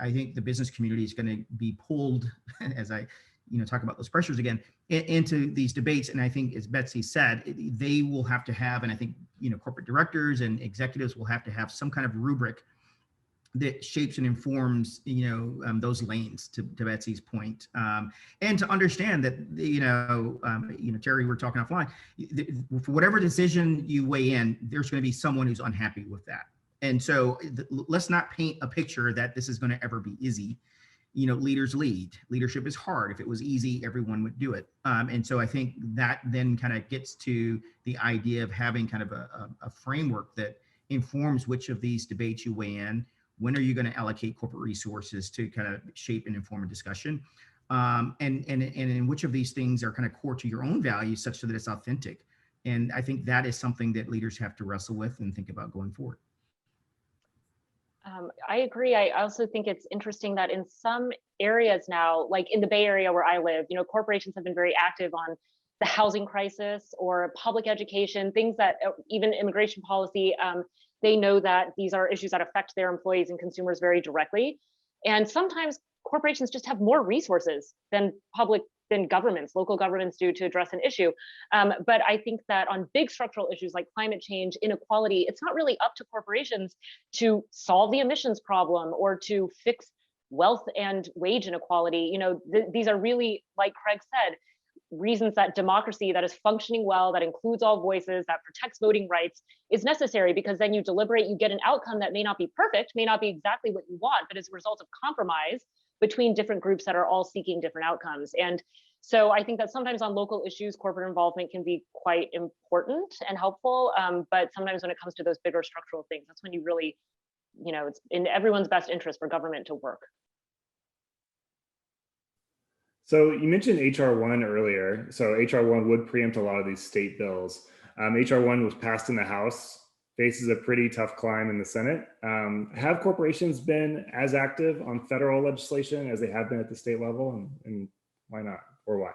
I think the business community is going to be pulled, as I talk about those pressures again, into these debates. And I think, as Betsy said, they will have to have, and I think corporate directors and executives will have to have some kind of rubric that shapes and informs those lanes, to Betsy's point, and to understand that Teri, we're talking offline, for whatever decision you weigh in, there's going to be someone who's unhappy with that. And so let's not paint a picture that this is going to ever be easy. Leaders lead. Leadership is hard. If it was easy, everyone would do it. And so I think that then kind of gets to the idea of having kind of a framework that informs which of these debates you weigh in. When are you going to allocate corporate resources to kind of shape and inform a discussion? And in which of these things are kind of core to your own values such that it's authentic? And I think that is something that leaders have to wrestle with and think about going forward. I agree. I also think it's interesting that in some areas now, like in the Bay Area where I live, corporations have been very active on the housing crisis or public education, things that even immigration policy, they know that these are issues that affect their employees and consumers very directly. And sometimes corporations just have more resources than governments, local governments do to address an issue. But I think that on big structural issues like climate change, inequality, it's not really up to corporations to solve the emissions problem or to fix wealth and wage inequality. These are really, like Craig said, reasons that democracy that is functioning well, that includes all voices, that protects voting rights is necessary, because then you deliberate, you get an outcome that may not be perfect, may not be exactly what you want, but is a result of compromise between different groups that are all seeking different outcomes. And so I think that sometimes on local issues, corporate involvement can be quite important and helpful. But sometimes when it comes to those bigger structural things, that's when you really, it's in everyone's best interest for government to work. So you mentioned HR 1 earlier. So HR 1 would preempt a lot of these state bills. HR 1 was passed in the House, faces a pretty tough climb in the Senate. Have corporations been as active on federal legislation as they have been at the state level, and why not, or why?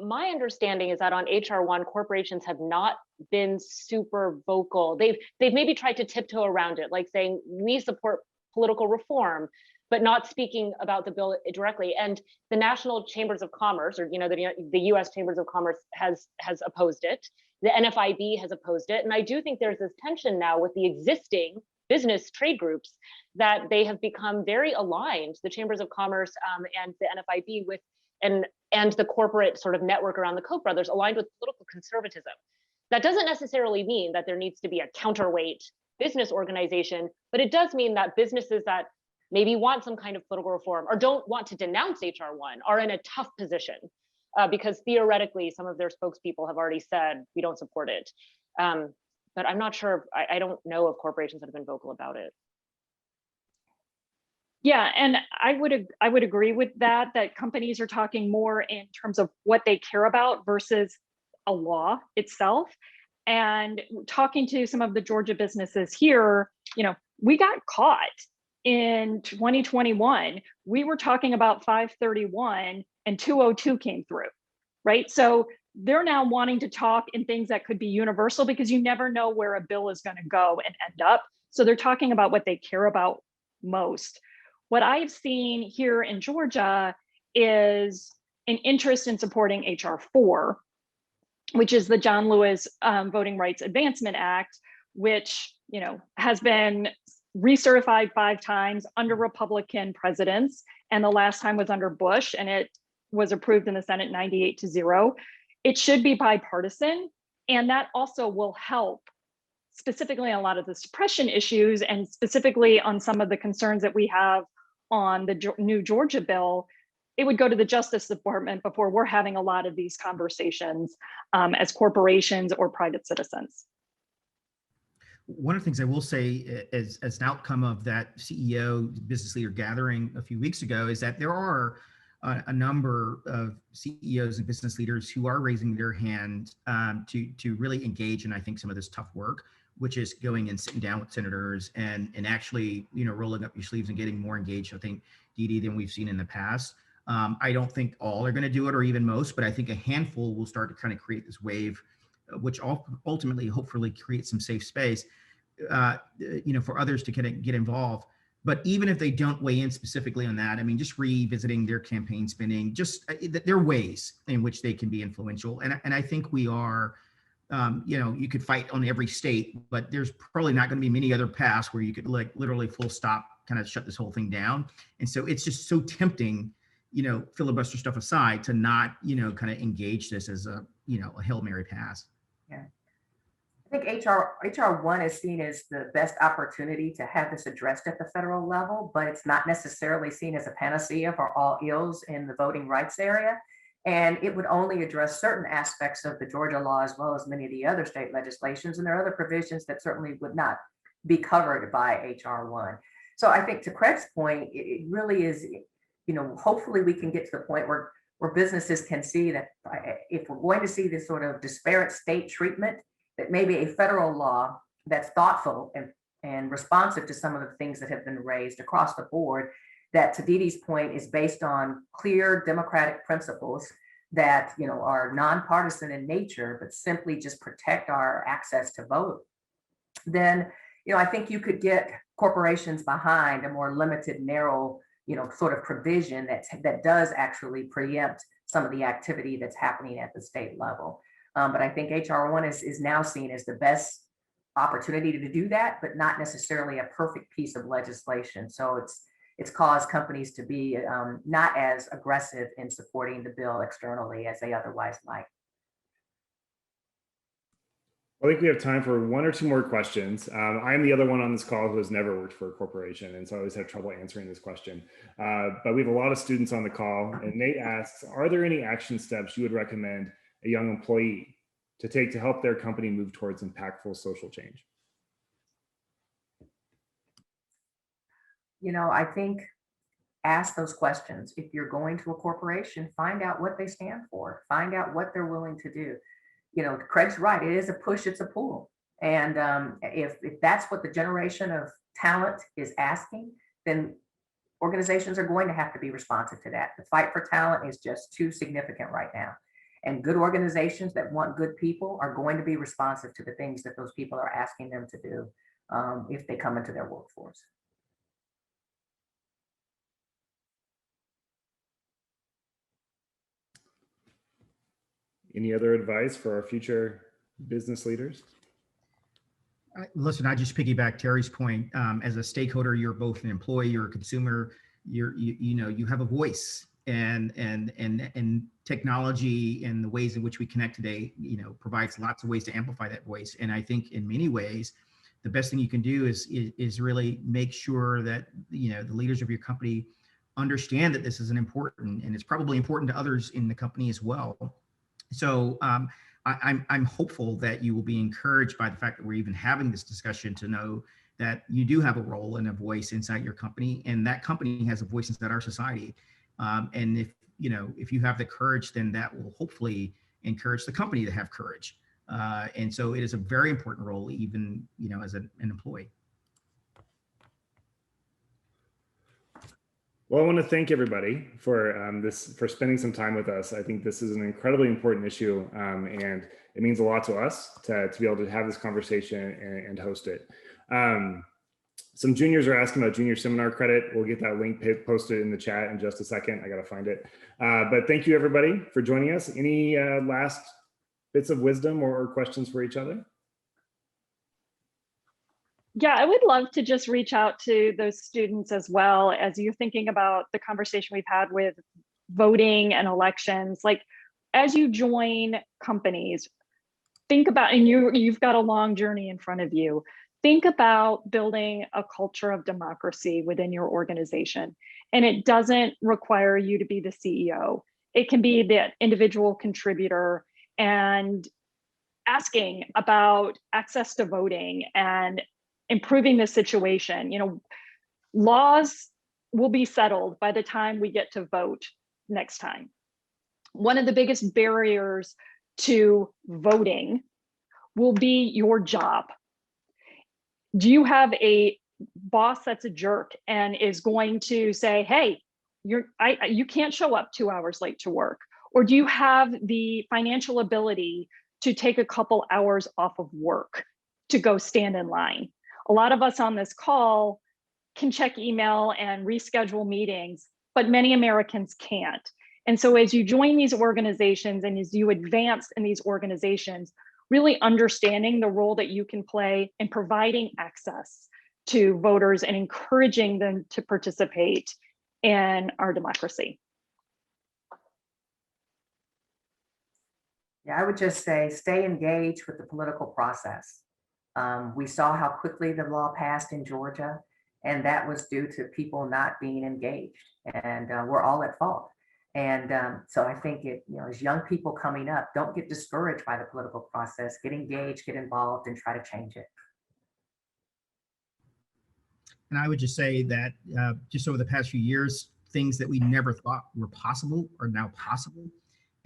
My understanding is that on HR 1, corporations have not been super vocal. They've maybe tried to tiptoe around it, like saying we support political reform, but not speaking about the bill directly. And the National Chambers of Commerce, or the U.S. Chambers of Commerce has opposed it. The NFIB has opposed it. And I do think there's this tension now with the existing business trade groups that they have become very aligned, the Chambers of Commerce and the NFIB, with and the corporate sort of network around the Koch brothers, aligned with political conservatism. That doesn't necessarily mean that there needs to be a counterweight business organization, but it does mean that businesses that maybe want some kind of political reform or don't want to denounce HR 1 are in a tough position because theoretically some of their spokespeople have already said we don't support it. But I'm not sure, I don't know of corporations that have been vocal about it. Yeah, and I would agree with that companies are talking more in terms of what they care about versus a law itself. And talking to some of the Georgia businesses here, we got caught in 2021. We were talking about 531 and 202 came through, right? So they're now wanting to talk in things that could be universal because you never know where a bill is going to go and end up. So they're talking about what they care about most. What I've seen here in Georgia is an interest in supporting HR 4, which is the John Lewis Voting Rights Advancement Act, which has been recertified 5 times under Republican presidents, and the last time was under Bush, and it was approved in the Senate 98-0. It should be bipartisan, and that also will help specifically on a lot of the suppression issues, and specifically on some of the concerns that we have on the new Georgia bill. It would go to the Justice Department before we're having a lot of these conversations as corporations or private citizens. One of the things I will say as an outcome of that CEO business leader gathering a few weeks ago is that there are a number of CEOs and business leaders who are raising their hand to really engage in, I think, some of this tough work, which is going and sitting down with senators and actually, rolling up your sleeves and getting more engaged, I think, Didi, than we've seen in the past. I don't think all are going to do it, or even most, but I think a handful will start to kind of create this wave, which ultimately, hopefully, create some safe space, for others to kind of get involved. But even if they don't weigh in specifically on that, I mean, just revisiting their campaign spending, just there are ways in which they can be influential. And I think we are, you could fight on every state, but there's probably not going to be many other paths where you could literally full stop, kind of shut this whole thing down. And so it's just so tempting, filibuster stuff aside, to not, kind of engage this as a Hail Mary pass. Yeah. I think HR 1 is seen as the best opportunity to have this addressed at the federal level, but it's not necessarily seen as a panacea for all ills in the voting rights area. And it would only address certain aspects of the Georgia law, as well as many of the other state legislations. And there are other provisions that certainly would not be covered by HR 1. So I think, to Craig's point, it really is, hopefully we can get to the point where businesses can see that if we're going to see this sort of disparate state treatment, that maybe a federal law that's thoughtful and responsive to some of the things that have been raised across the board, that, to Didi's point, is based on clear democratic principles that are nonpartisan in nature, but simply just protect our access to vote. Then I think you could get corporations behind a more limited, narrow sort of provision that does actually preempt some of the activity that's happening at the state level. But I think HR 1 is now seen as the best opportunity to do that, but not necessarily a perfect piece of legislation. So it's caused companies to be not as aggressive in supporting the bill externally as they otherwise might. I think we have time for 1 or 2 more questions. I'm the other one on this call who has never worked for a corporation, and so I always have trouble answering this question. But we have a lot of students on the call, and Nate asks, are there any action steps you would recommend a young employee to take to help their company move towards impactful social change? I think ask those questions. If you're going to a corporation, find out what they stand for, find out what they're willing to do. Craig's right, it is a push, it's a pull. And if that's what the generation of talent is asking, then organizations are going to have to be responsive to that. The fight for talent is just too significant right now. And good organizations that want good people are going to be responsive to the things that those people are asking them to do if they come into their workforce. Any other advice for our future business leaders? Listen, I just piggyback Teri's point. As a stakeholder, you're both an employee, you're a consumer. You have a voice, and technology and the ways in which we connect today, provides lots of ways to amplify that voice. And I think in many ways, the best thing you can do is really make sure that the leaders of your company understand that this is an important, and it's probably important to others in the company as well. So I'm hopeful that you will be encouraged by the fact that we're even having this discussion, to know that you do have a role and a voice inside your company, and that company has a voice inside our society. And if you have the courage, then that will hopefully encourage the company to have courage. And so it is a very important role, even, you know, as an employee. Well, I want to thank everybody for for spending some time with us. I think this is an incredibly important issue, and it means a lot to us to be able to have this conversation and host it. Some juniors are asking about junior seminar credit. We'll get that link posted in the chat in just a second. I got to find it. But thank you, everybody, for joining us. Any last bits of wisdom or questions for each other? Yeah, I would love to just reach out to those students as well as you're thinking about the conversation we've had with voting and elections. Like, as you join companies, think about, and you've got a long journey in front of you. Think about building a culture of democracy within your organization. And it doesn't require you to be the CEO. It can be the individual contributor and asking about access to voting and improving the situation. You know, laws will be settled by the time we get to vote next time. One of the biggest barriers to voting will be your job. Do you have a boss that's a jerk and is going to say, hey, you can't show up 2 hours late to work? Or do you have the financial ability to take a couple hours off of work to go stand in line? A lot of us on this call can check email and reschedule meetings, but many Americans can't. And so as you join these organizations and as you advance in these organizations, really understanding the role that you can play in providing access to voters and encouraging them to participate in our democracy. Yeah, I would just say, stay engaged with the political process. We saw how quickly the law passed in Georgia, and that was due to people not being engaged, and we're all at fault. And so I think as young people coming up, don't get discouraged by the political process, get engaged, get involved, and try to change it. And I would just say that just over the past few years, things that we never thought were possible are now possible.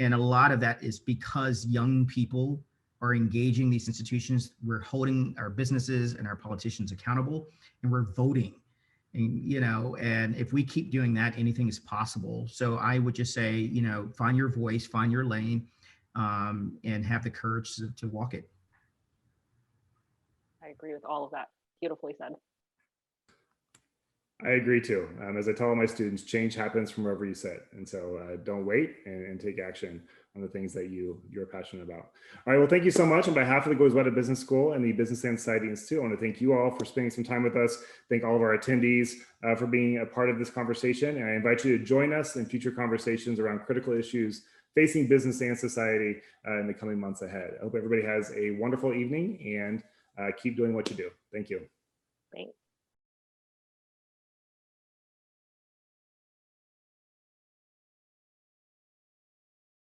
And a lot of that is because young people are engaging these institutions. We're holding our businesses and our politicians accountable, and we're voting. And, you know, and if we keep doing that, anything is possible. So I would just say, you know, find your voice, find your lane, and have the courage to walk it. I agree with all of that. Beautifully said. I agree too. As I tell all my students, change happens from wherever you sit. And so don't wait and take action on the things that you're passionate about. All right, well, thank you so much. On behalf of the Goizueta Business School and the Business and Society Institute, I want to thank you all for spending some time with us. Thank all of our attendees for being a part of this conversation. And I invite you to join us in future conversations around critical issues facing business and society in the coming months ahead. I hope everybody has a wonderful evening and keep doing what you do. Thank you. Thanks.